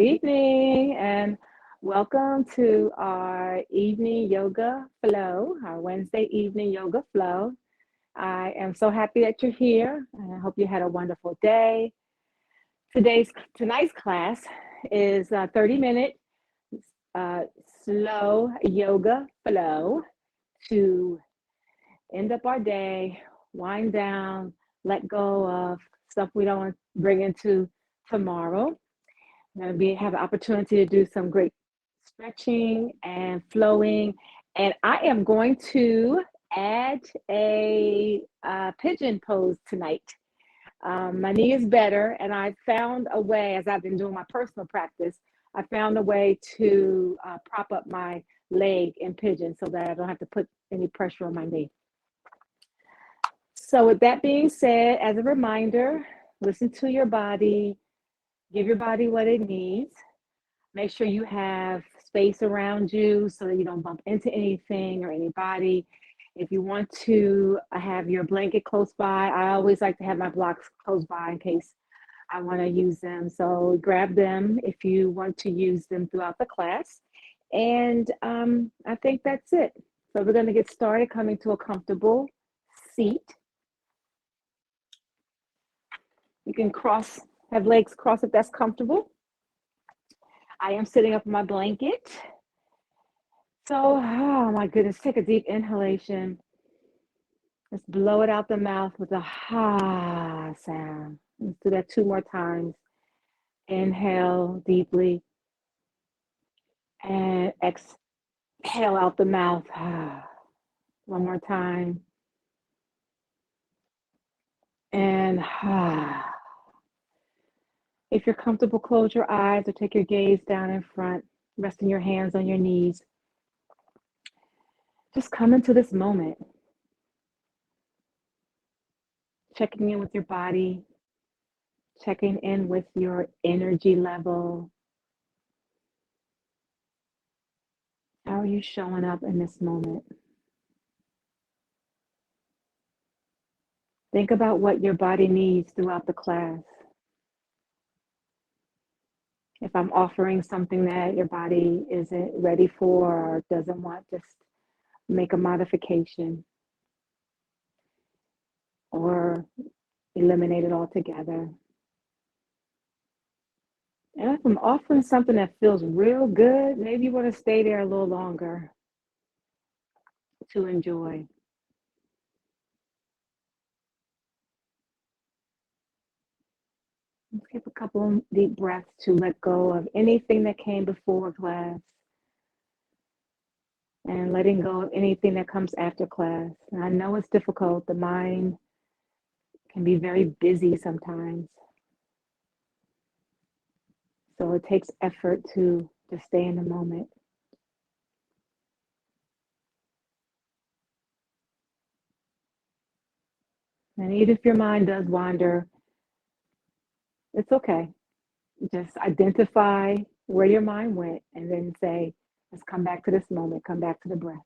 evening, and welcome to our evening yoga flow, our Wednesday evening yoga flow. I am so happy that you're here, and I hope you had a wonderful day. Tonight's class is a 30-minute uh, slow yoga flow to end up our day, wind down, let go of stuff we don't want to bring into tomorrow. I'm going to have an opportunity to do some great stretching and flowing. And I am going to add a pigeon pose tonight. My knee is better, and I found a way, as I've been doing my personal practice, I found a way to prop up my leg in pigeon so that I don't have to put any pressure on my knee. So with that being said, as a reminder, listen to your body, give your body what it needs. Make sure you have space around you so that you don't bump into anything or anybody. If you want to have your blanket close by, I always like to have my blocks close by in case I want to use them. So grab them if you want to use them throughout the class. And I think that's it. So we're going to get started coming to a comfortable seat. You can have legs crossed if that's comfortable. I am sitting up in my blanket. So, oh my goodness, take a deep inhalation. Let's blow it out the mouth with a ha sound. Let's do that 2 more times. Inhale deeply and exhale out the mouth. 1 more time. And if you're comfortable, close your eyes or take your gaze down in front, resting your hands on your knees. Just come into this moment. Checking in with your body, checking in with your energy level. How are you showing up in this moment? Think about what your body needs throughout the class. If I'm offering something that your body isn't ready for or doesn't want, just make a modification or eliminate it altogether. And if I'm offering something that feels real good, maybe you want to stay there a little longer to enjoy. Let's take a couple deep breaths to let go of anything that came before class and letting go of anything that comes after class. And I know it's difficult. The mind can be very busy sometimes. So it takes effort to just stay in the moment. And even if your mind does wander, it's okay. Just identify where your mind went and then say, let's come back to this moment, come back to the breath.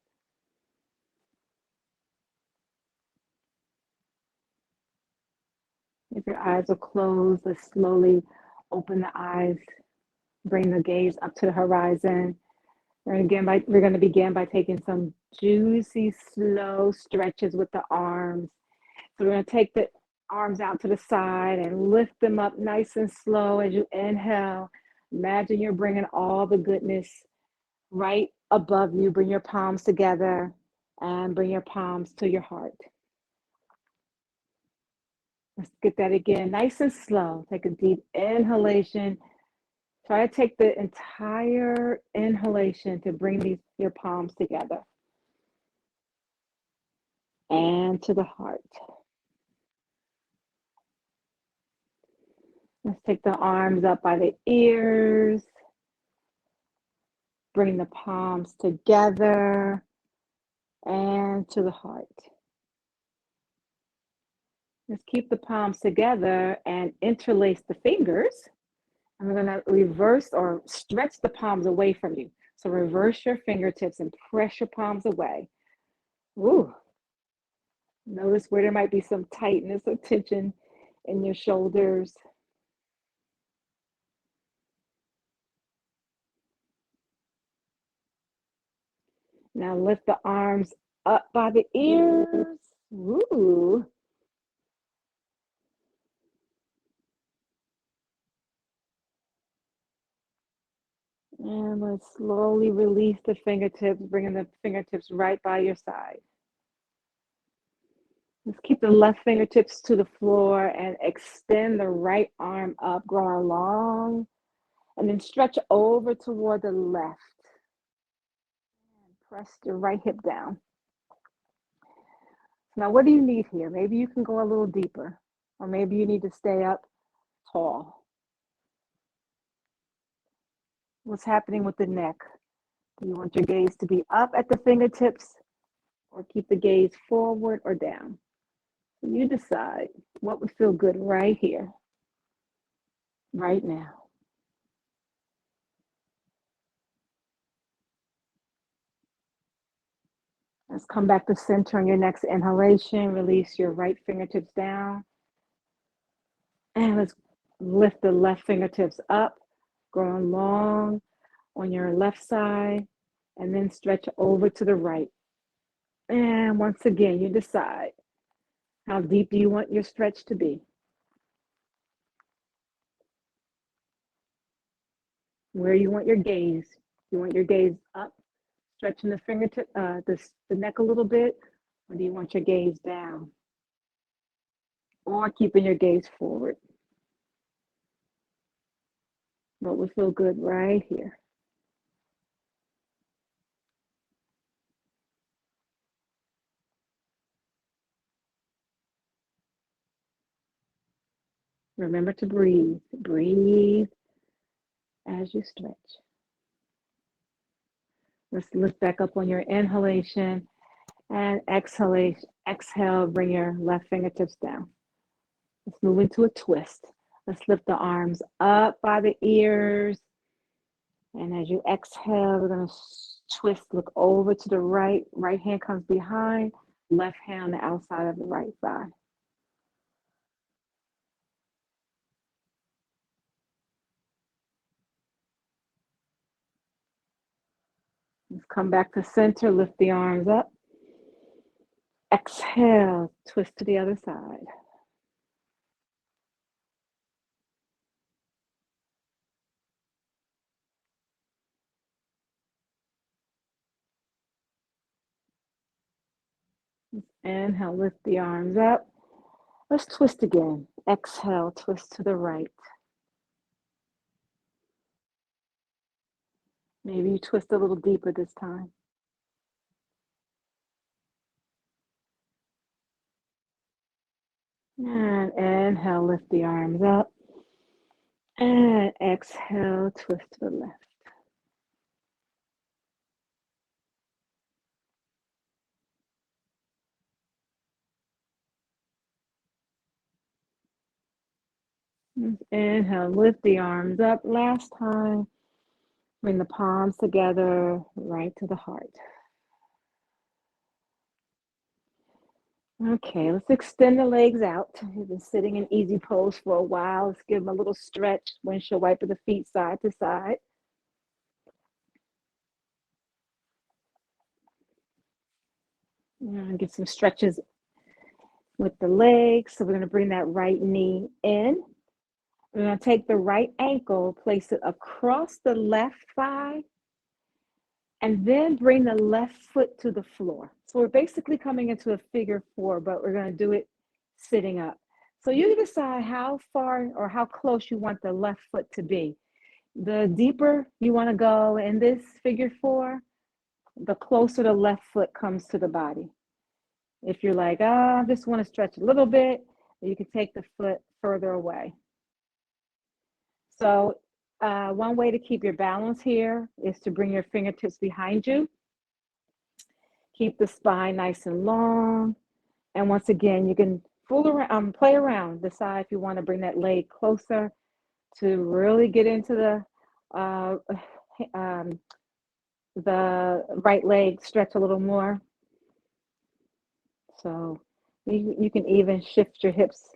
If your eyes are closed, let's slowly open the eyes, bring the gaze up to the horizon. We're going to begin by taking some juicy, slow stretches with the arms. So we're going to take the arms out to the side and lift them up nice and slow as you inhale. Imagine you're bringing all the goodness right above you. Bring your palms together and bring your palms to your heart. Let's get that again, nice and slow. Take a deep inhalation. Try to take the entire inhalation to bring your palms together and to the heart. Let's take the arms up by the ears. Bring the palms together and to the heart. Let's keep the palms together and interlace the fingers. And we're going to reverse or stretch the palms away from you. So reverse your fingertips and press your palms away. Ooh. Notice where there might be some tightness or tension in your shoulders. Now lift the arms up by the ears. Ooh. And let's slowly release the fingertips, bringing the fingertips right by your side. Let's keep the left fingertips to the floor and extend the right arm up, growing long, and then stretch over toward the left. And press your right hip down. Now, what do you need here? Maybe you can go a little deeper, or maybe you need to stay up tall. What's happening with the neck? Do you want your gaze to be up at the fingertips, or keep the gaze forward or down? So you decide what would feel good right here, right now. Let's come back to center on your next inhalation. Release your right fingertips down. And let's lift the left fingertips up, growing long on your left side, and then stretch over to the right. And once again, you decide how deep do you want your stretch to be. Where you want your gaze. You want your gaze up, stretching the fingertip, the neck a little bit, or do you want your gaze down? Or keeping your gaze forward. What would feel good right here? Remember to breathe. Breathe as you stretch. Let's lift back up on your inhalation and exhalation. Exhale, bring your left fingertips down. Let's move into a twist. Let's lift the arms up by the ears. And as you exhale, we're going to twist, look over to the right. Right hand comes behind, left hand on the outside of the right thigh. Let's come back to center, lift the arms up. Exhale, twist to the other side. Inhale, lift the arms up. Let's twist again. Exhale, twist to the right. Maybe you twist a little deeper this time. And inhale, lift the arms up. And exhale, twist to the left. Inhale, lift the arms up. Last time. Bring the palms together, right to the heart. Okay, let's extend the legs out. You've been sitting in easy pose for a while. Let's give them a little stretch. Windshield wiper the feet side to side. Get some stretches with the legs. So we're going to bring that right knee in. We're going to take the right ankle, place it across the left thigh, and then bring the left foot to the floor. So we're basically coming into a figure four, but we're going to do it sitting up. So you decide how far or how close you want the left foot to be. The deeper you want to go in this figure four, the closer the left foot comes to the body. If you're like, I just want to stretch a little bit, you can take the foot further away. So one way to keep your balance here is to bring your fingertips behind you. Keep the spine nice and long. And once again, you can fool around, play around, decide if you want to bring that leg closer to really get into the right leg, stretch a little more. So you can even shift your hips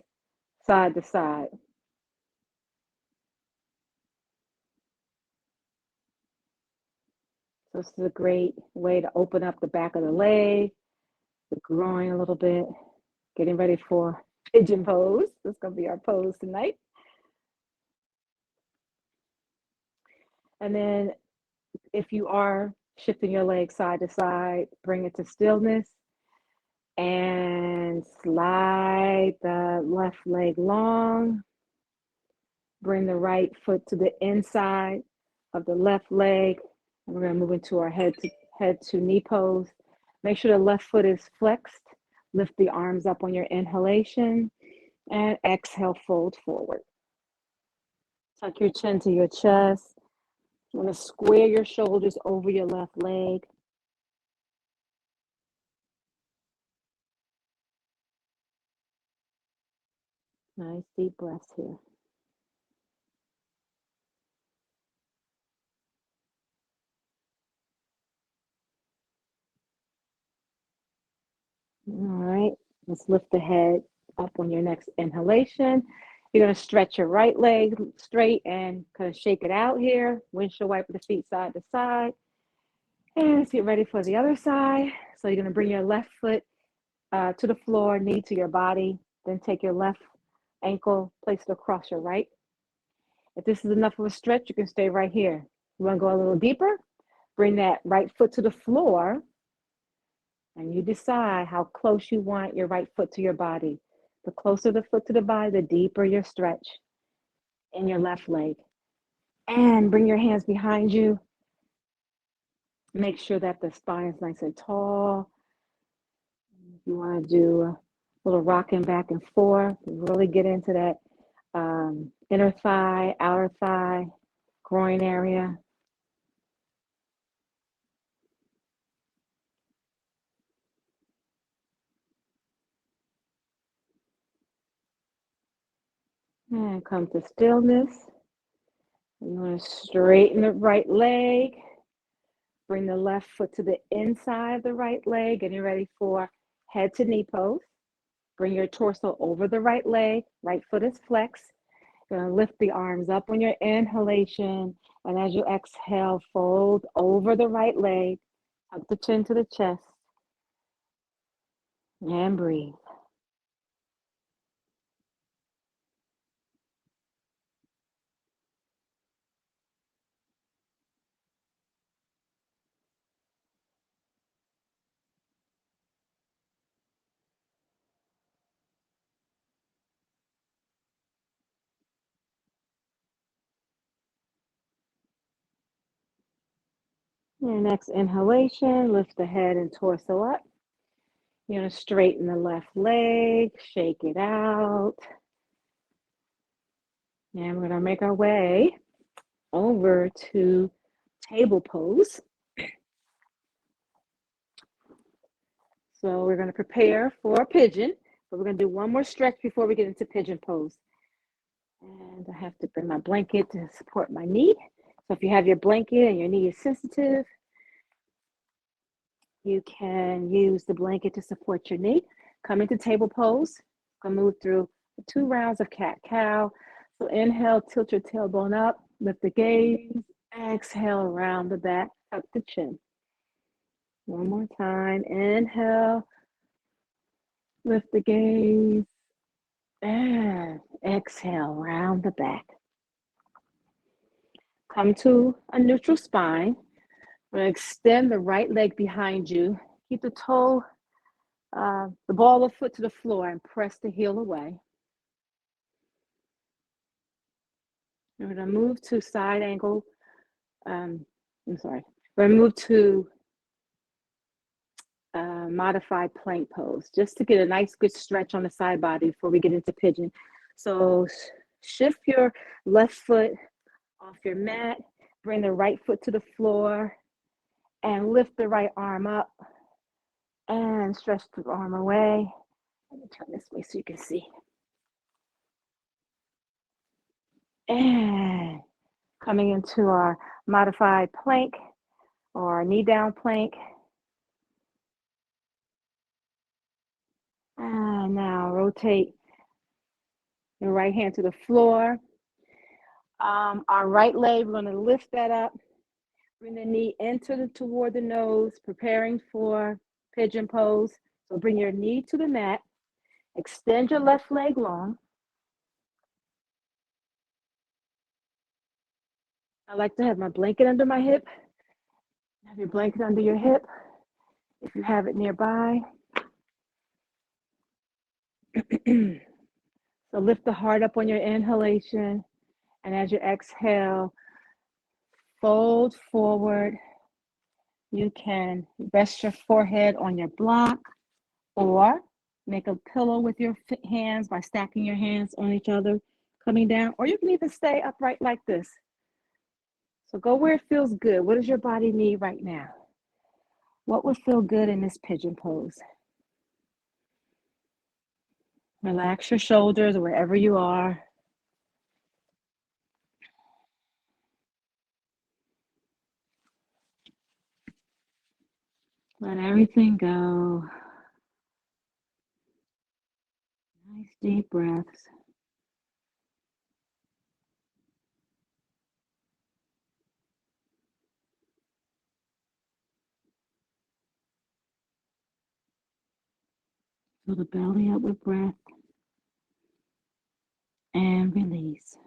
side to side. So this is a great way to open up the back of the leg, the groin a little bit, getting ready for pigeon pose. This is going to be our pose tonight. And then if you are shifting your leg side to side, bring it to stillness and slide the left leg long. Bring the right foot to the inside of the left leg. And we're going to move into our head to knee pose. Make sure the left foot is flexed. Lift the arms up on your inhalation and exhale, fold forward. Tuck your chin to your chest. You want to square your shoulders over your left leg. Nice deep breaths here. All right, let's lift the head up on your next inhalation. You're going to stretch your right leg straight and kind of shake it out here. Windshield wiper the feet side to side. And let's get ready for the other side. So you're going to bring your left foot to the floor, knee to your body. Then take your left ankle, place it across your right. If this is enough of a stretch, you can stay right here. You want to go a little deeper? Bring that right foot to the floor. And you decide how close you want your right foot to your body. The closer the foot to the body, the deeper your stretch in your left leg. And bring your hands behind you. Make sure that the spine is nice and tall. You want to do a little rocking back and forth. Really get into that inner thigh, outer thigh, groin area. And come to stillness. You want to straighten the right leg. Bring the left foot to the inside of the right leg. Getting ready for head to knee pose. Bring your torso over the right leg. Right foot is flexed. You're going to lift the arms up on your inhalation. And as you exhale, fold over the right leg. Tuck the chin to the chest. And breathe. Your next inhalation, lift the head and torso up. You're going to straighten the left leg, shake it out. And we're going to make our way over to table pose. So we're going to prepare for pigeon, but we're going to do one more stretch before we get into pigeon pose. And I have to bring my blanket to support my knee. So if you have your blanket and your knee is sensitive, you can use the blanket to support your knee. Come into table pose. I'm going to move through 2 rounds of cat-cow. So inhale, tilt your tailbone up, lift the gaze. Exhale, round the back, tuck the chin. One more time. Inhale, lift the gaze. And exhale, round the back. Come to a neutral spine. We're going to extend the right leg behind you. Keep the toe, the ball of the foot to the floor and press the heel away. We're going to move to side angle. We're going to move to modified plank pose, just to get a nice good stretch on the side body before we get into pigeon. So shift your left foot off your mat, bring the right foot to the floor, and lift the right arm up and stretch the arm away. Let me turn this way so you can see. And coming into our modified plank or knee down plank. And now rotate your right hand to the floor. Our right leg, we're going to lift that up. Bring the knee toward the nose, preparing for pigeon pose. So bring your knee to the mat. Extend your left leg long. I like to have my blanket under my hip. Have your blanket under your hip if you have it nearby. So lift the heart up on your inhalation. And as you exhale, fold forward. You can rest your forehead on your block or make a pillow with your hands by stacking your hands on each other, coming down. Or you can even stay upright like this. So go where it feels good. What does your body need right now? What would feel good in this pigeon pose? Relax your shoulders wherever you are. Let everything go. Nice deep breaths. Fill the belly up with breath and release.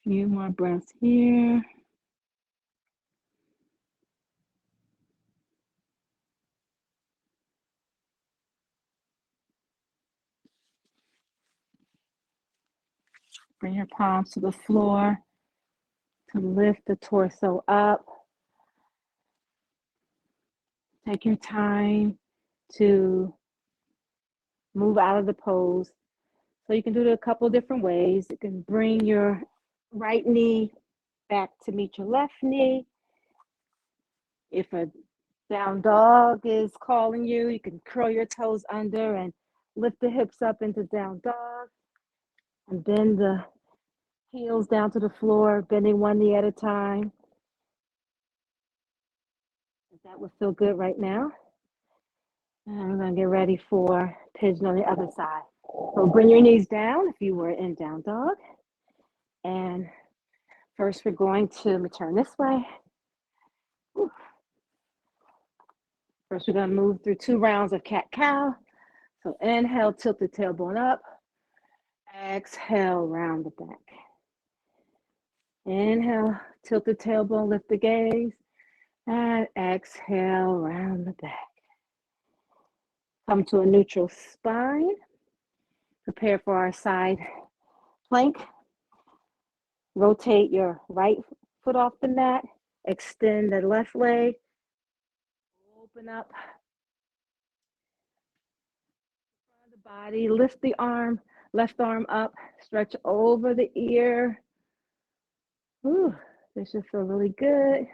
A few more breaths here. Bring your palms to the floor to lift the torso up. Take your time to move out of the pose. So you can do it a couple of different ways. You can bring your right knee back to meet your left knee. If a down dog is calling you, you can curl your toes under and lift the hips up into down dog. And bend the heels down to the floor, bending one knee at a time. That would feel good right now. And we're going to get ready for pigeon on the other side. So bring your knees down if you were in down dog. And first we're going to turn this way. First we're going to move through 2 rounds of cat-cow. So inhale, tilt the tailbone up. Exhale, round the back. Inhale, tilt the tailbone, lift the gaze. And exhale, round the back. Come to a neutral spine. Prepare for our side plank. Rotate your right foot off the mat. Extend the left leg. Open up the body. Lift the arm, left arm up. Stretch over the ear. Ooh, this should feel really good.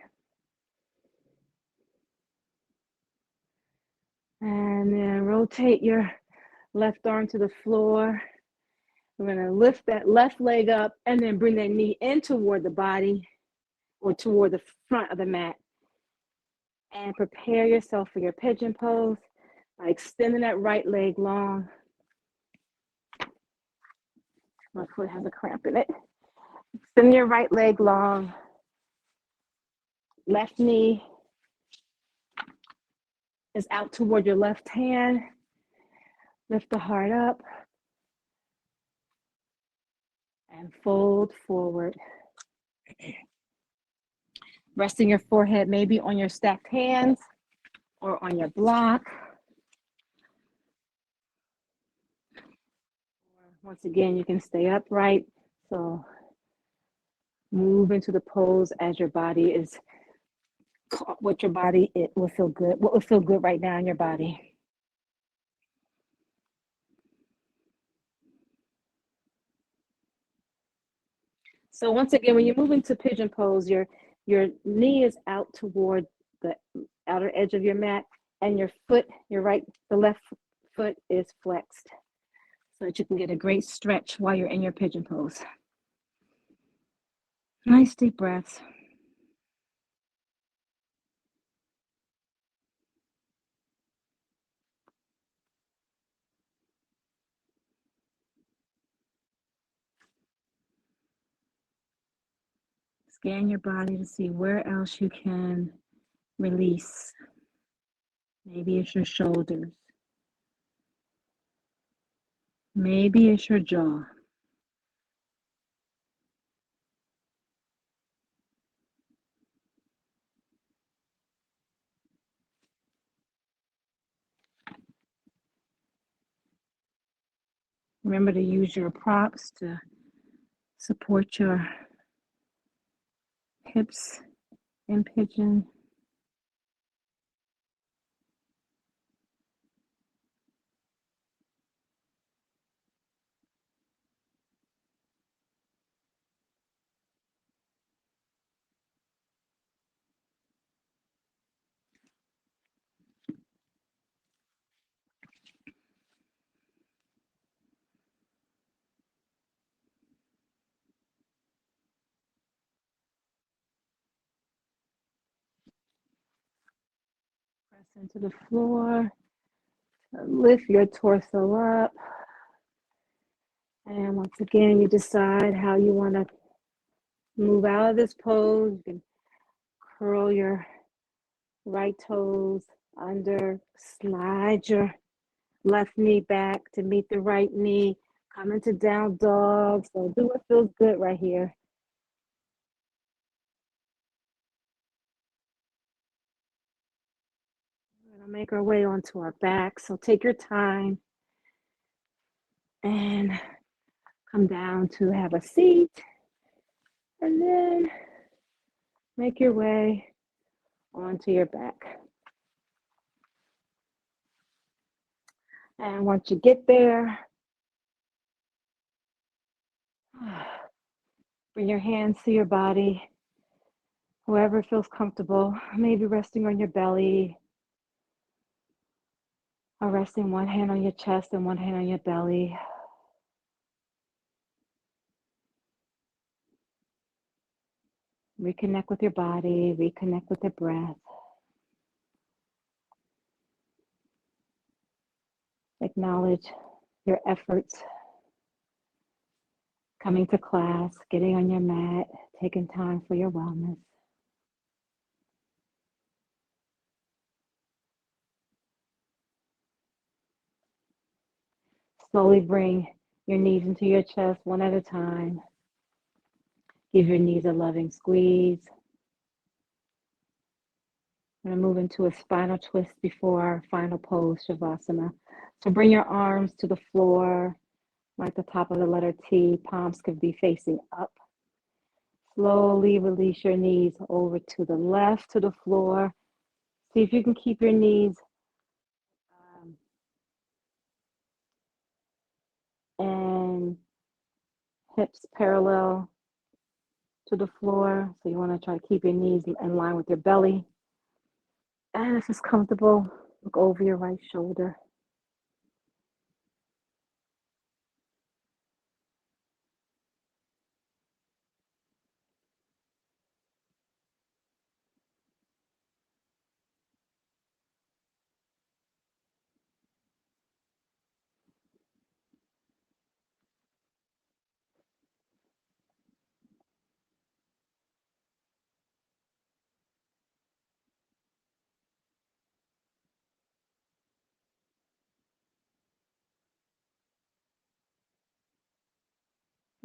And then rotate your left arm to the floor. We're going to lift that left leg up and then bring that knee in toward the body or toward the front of the mat. And prepare yourself for your pigeon pose by extending that right leg long. My foot has a cramp in it. Extend your right leg long. Left knee is out toward your left hand. Lift the heart up. And fold forward. Resting your forehead maybe on your stacked hands or on your block. Once again, you can stay upright. So move into the pose as your body is, what your body, it will feel good. What will feel good right now in your body. So once again, when you move into pigeon pose, your knee is out toward the outer edge of your mat, and your left foot is flexed so that you can get a great stretch while you're in your pigeon pose. Nice deep breaths. Scan your body to see where else you can release. Maybe it's your shoulders. Maybe it's your jaw. Remember to use your props to support your hips in pigeon. Press into the floor. Lift your torso up. And once again, you decide how you want to move out of this pose. You can curl your right toes under, slide your left knee back to meet the right knee, come into down dog. So do what feels good right here. We're gonna make our way onto our back. So take your time and come down to have a seat, and then make your way onto your back. And once you get there, bring your hands to your body, wherever feels comfortable, maybe resting on your belly, or resting one hand on your chest and one hand on your belly. Reconnect with your body, reconnect with the breath. Acknowledge your efforts coming to class, getting on your mat, taking time for your wellness. Slowly bring your knees into your chest one at a time. Give your knees a loving squeeze. We're going to move into a spinal twist before our final pose, Shavasana. So bring your arms to the floor, right at the top of the letter T. Palms could be facing up. Slowly release your knees over to the left, to the floor. See if you can keep your knees and hips parallel to the floor. So you want to try to keep your knees in line with your belly. And if it's comfortable, look over your right shoulder.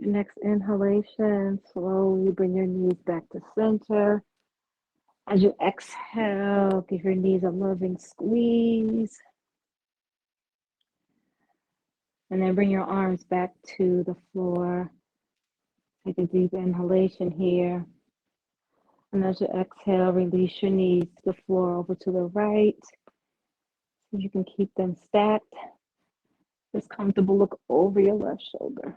Next inhalation, slowly bring your knees back to center. As you exhale, give your knees a loving squeeze. And then bring your arms back to the floor. Take a deep inhalation here. And as you exhale, release your knees to the floor over to the right. So you can keep them stacked. It's comfortable, look over your left shoulder.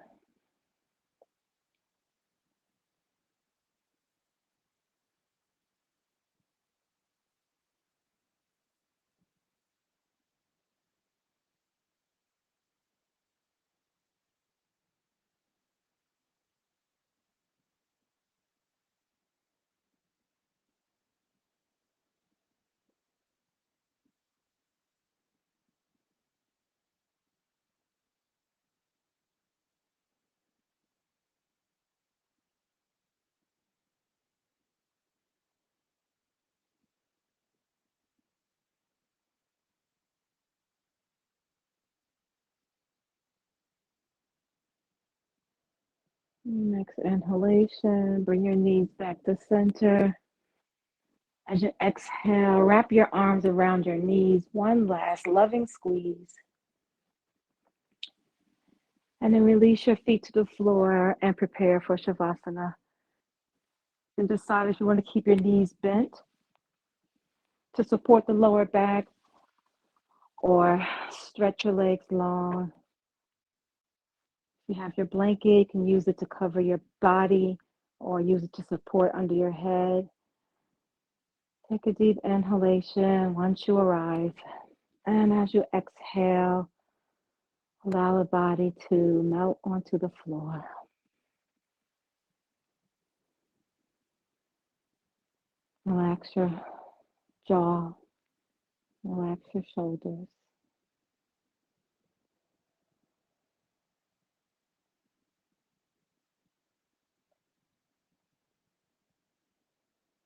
Next inhalation, bring your knees back to center. As you exhale, wrap your arms around your knees. One last loving squeeze. And then release your feet to the floor and prepare for Shavasana. And decide if you want to keep your knees bent to support the lower back or stretch your legs long. If you have your blanket, you can use it to cover your body or use it to support under your head. Take a deep inhalation once you arrive. And as you exhale, allow the body to melt onto the floor. Relax your jaw. Relax your shoulders.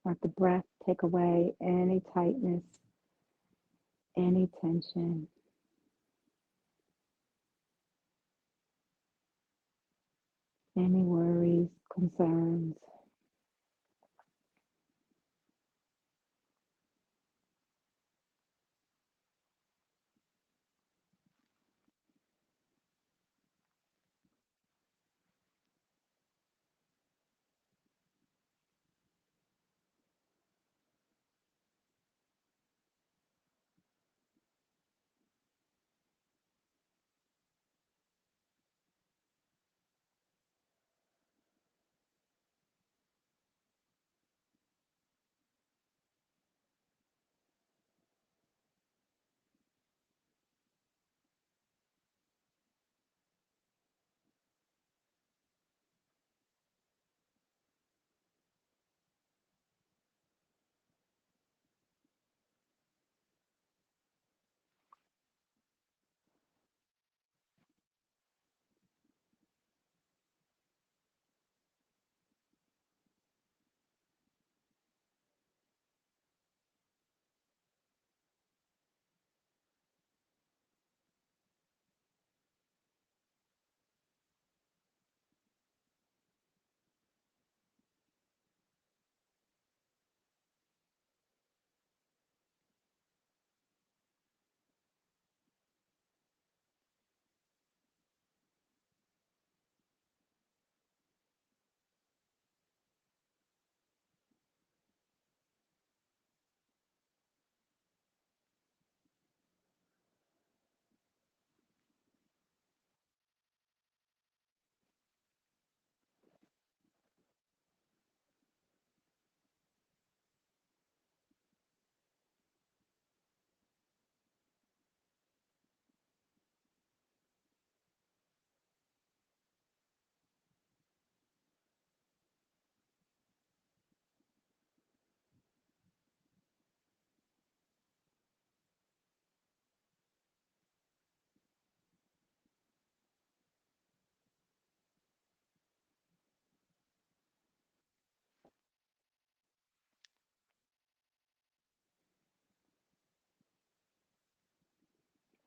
Let the breath take away any tightness, any tension. Any worries, concerns.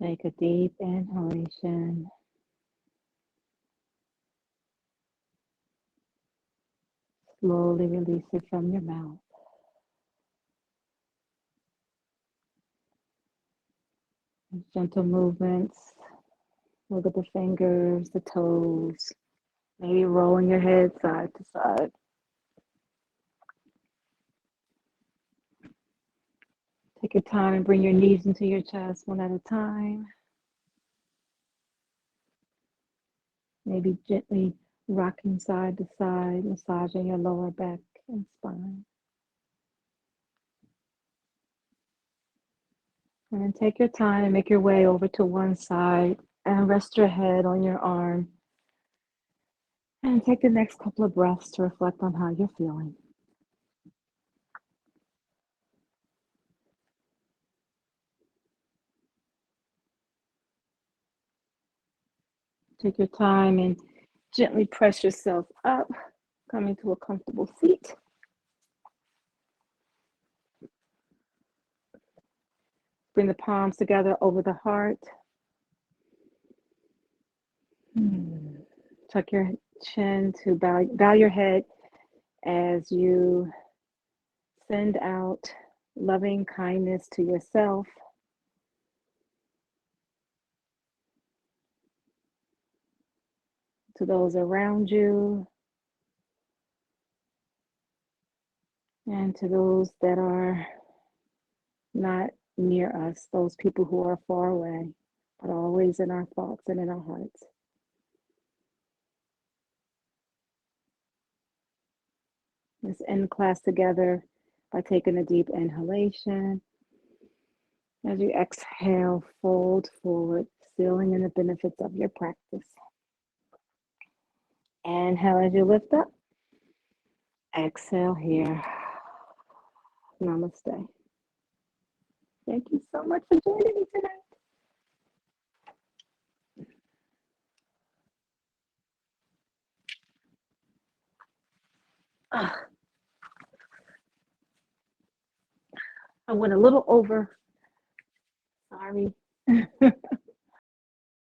Take a deep inhalation. Slowly release it from your mouth. Gentle movements. Look at the fingers, the toes. Maybe rolling your head side to side. Take your time and bring your knees into your chest one at a time. Maybe gently rocking side to side, massaging your lower back and spine. And then take your time and make your way over to one side and rest your head on your arm. And take the next couple of breaths to reflect on how you're feeling. Take your time and gently press yourself up, coming to a comfortable seat. Bring the palms together over the heart. Tuck your chin to bow your head as you send out loving kindness to yourself, to those around you, and to those that are not near us, those people who are far away, but always in our thoughts and in our hearts. Let's end class together by taking a deep inhalation. As you exhale, fold forward, sealing in the benefits of your practice. Inhale as you lift up. Exhale here. Namaste. Thank you so much for joining me tonight. I went a little over. Sorry.